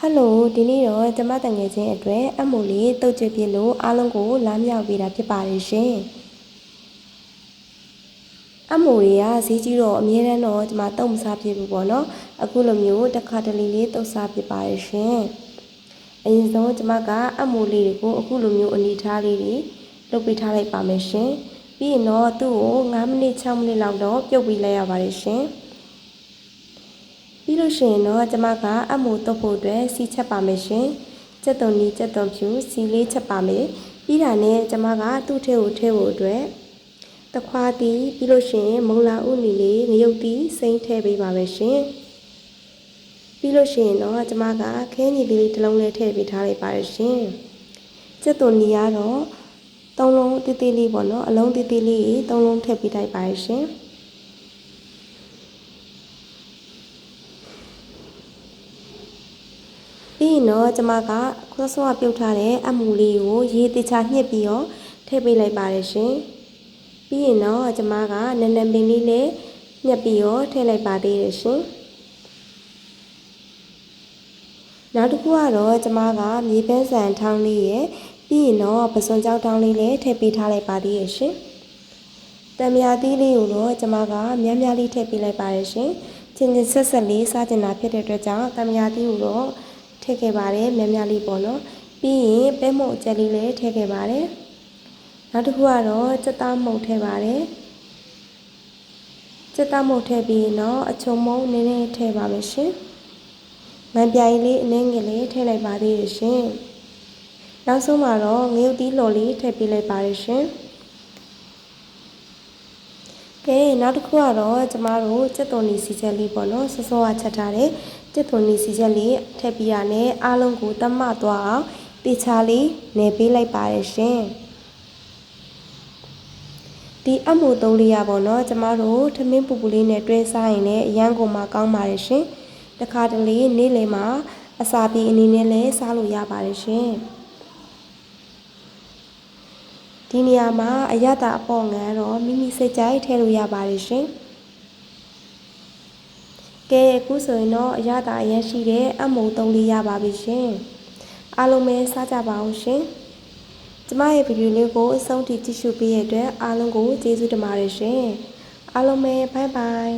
ဟယ်လိုဒီနေ့တော့ကျမတငယ်ချင်းအတွက်အမိုလေးတုတ်ကြပြလို့အားလုံးကိုလမ်းမြောက်ပေးတာဖြစ်ပါတယ်ရှင်အမိုတွေကဈေးကြီးတော့အမြဲတမ်းတော့ကျမတုတ်မစားဖြစ်ဘူးပေါ့နော်အခုလိုမျိုးတစ်ခါတလေလေးတုတ်စားဖြစ်ပါတယ်ရှင်အရင်ဆုံးကျမကအမိုလေးတွေကိုအခုလိုမျိုးအနေထားလေးတွေလုပ်ပေးထားလိုက်ပါမယ်ရှင်ပြီးရင်တော့သူ့ကို9မိနစ်6မိနစ်လောက်တော့ပြုတ်ပြီးလိုက်ရပါတယ်ရှင်ပြီးလို့ရှိရင်တော့ကျမကအမိုတုပ်ဖို့အတွက်စီချက်ပါမယ်ရှင်။ကြက်သွန်နီကြက်သွန်ဖြူစီလေးချက်ပါမယ်။ပြီးတာနဲ့ကျမကသူ့ထဲကိုထည့်ဖို့အတွက်တခွားတီးပြီးလို့ရှိရင်မုံလာဥနီလေးငရုတ်တီးစိမ့်ထည့်ပေးပါမယ်ရှင်။ပြီးလို့ရှိရင်တော့ကျမကခဲညီလေးတစ်လုံးလေးထည့်ပေးထားလိုက်ပါရရှင်။ကြက်သွန်နီကတော့3လုံးတေးသေးလေးပေါ့နော်အလုံးတေးသေးလေး3လုံးထည့်ပေးလိုက်ပါရရှင်။ပြီးရင်တော့ကျမကခွန်းစောပြုတ်ထားတဲ့အမူလေးကိုရေတခြားညှစ်ပြီးတော့ထည့်ပေးလိုက်ပါတယ်ရှင်။ပြီးရင်တော့ကျမကနန်းနန်းပင်လေးနဲ့ညှက်ပြီးတော့ထည့်လိုက်ပါသေးတယ်ရှင်။နောက်တစ်ခုကတော့ကျမကမြေပန်းဆန်ထောင်းလေးရဲ့ပြီးရင်တော့ပစွန်ကြောက်ထောင်းလေးလည်းထည့်ပေးထားလိုက်ပါသေးတယ်ရှင်။တံမြာသီးလေးကိုတော့ကျမကများများလေးထည့်ပေးလိုက်ပါတယ်ရှင်။ချင်းချင်းဆက်ဆက်လေးစားကျင်တာဖြစ်တဲ့အတွက်ကြောင့်တံမြာသီးကိုတော့ထည့်ခဲ့ပါတယ်များများလေးပေါ့နော်ပြီးရင်ပဲမုတ်အကျက်လေးလည်းထည့်ခဲ့ပါတယ်နောက်တစ်ခုကတော့ကြက်သားမုတ်ထည့်ပါတယ်ကြက်သားမုတ်ထည့်ပြီးတော့အချုံမုံနည်းနည်းထည့်ပါမယ်ရှင်ငန်းပြိုင်လေးအနည်းငယ်လေးထည့်လိုက်ပါသေးတယ်ရှင်နောက်ဆုံးမှာတော့ငရုတ်သီးလှော်လေးထည့်ပေးလိုက်ပါတယ်ရှင်ကဲနောက်တစ်ခုကတော့ကျမတို့ကြက်သွန်နီစီချက်လေးပေါ့နော်စောစောကချက်ထားတဲ့ကြက်သွန်နီစီချက်လေးထည့်ပြီးရနဲ့အားလုံးကိုတမသွားအောင်တေချာလေးနေပေးလိုက်ပါတယ်ရှင်ဒီအမှုသုံးလေးရပေါ့နော်ကျမတို့ထမင်းပူပူလေးနဲ့တွဲစားရင်လည်းအရန်ကုန်မှာကောင်းပါတယ်ရှင်တခါတလေနေ့လယ်မှာအစာပြေအနေနဲ့လည်းစားလို့ရပါတယ်ရှင်ဒီနေရာမှာအရသာအပေါ်ငန်းတော့မိမိစိတ်ကြိုက်ထည့်လို့ရပါတယ်ရှင်ကဲအခုဆိုရင်တော့အရသာအရင်ရှိတဲ့အမုံသုံးလေးရပါပြီရှင်အားလုံးပဲစားကြပါအောင်ရှင်ကျမရဲ့ဗီဒီယိုလေးကိုအဆုံးထိကြည့်ရှုပေးရတဲ့အတွက်အားလုံးကိုကျေးဇူးတင်ပါတယ်ရှင်အားလုံးပဲဘိုင်ဘိုင်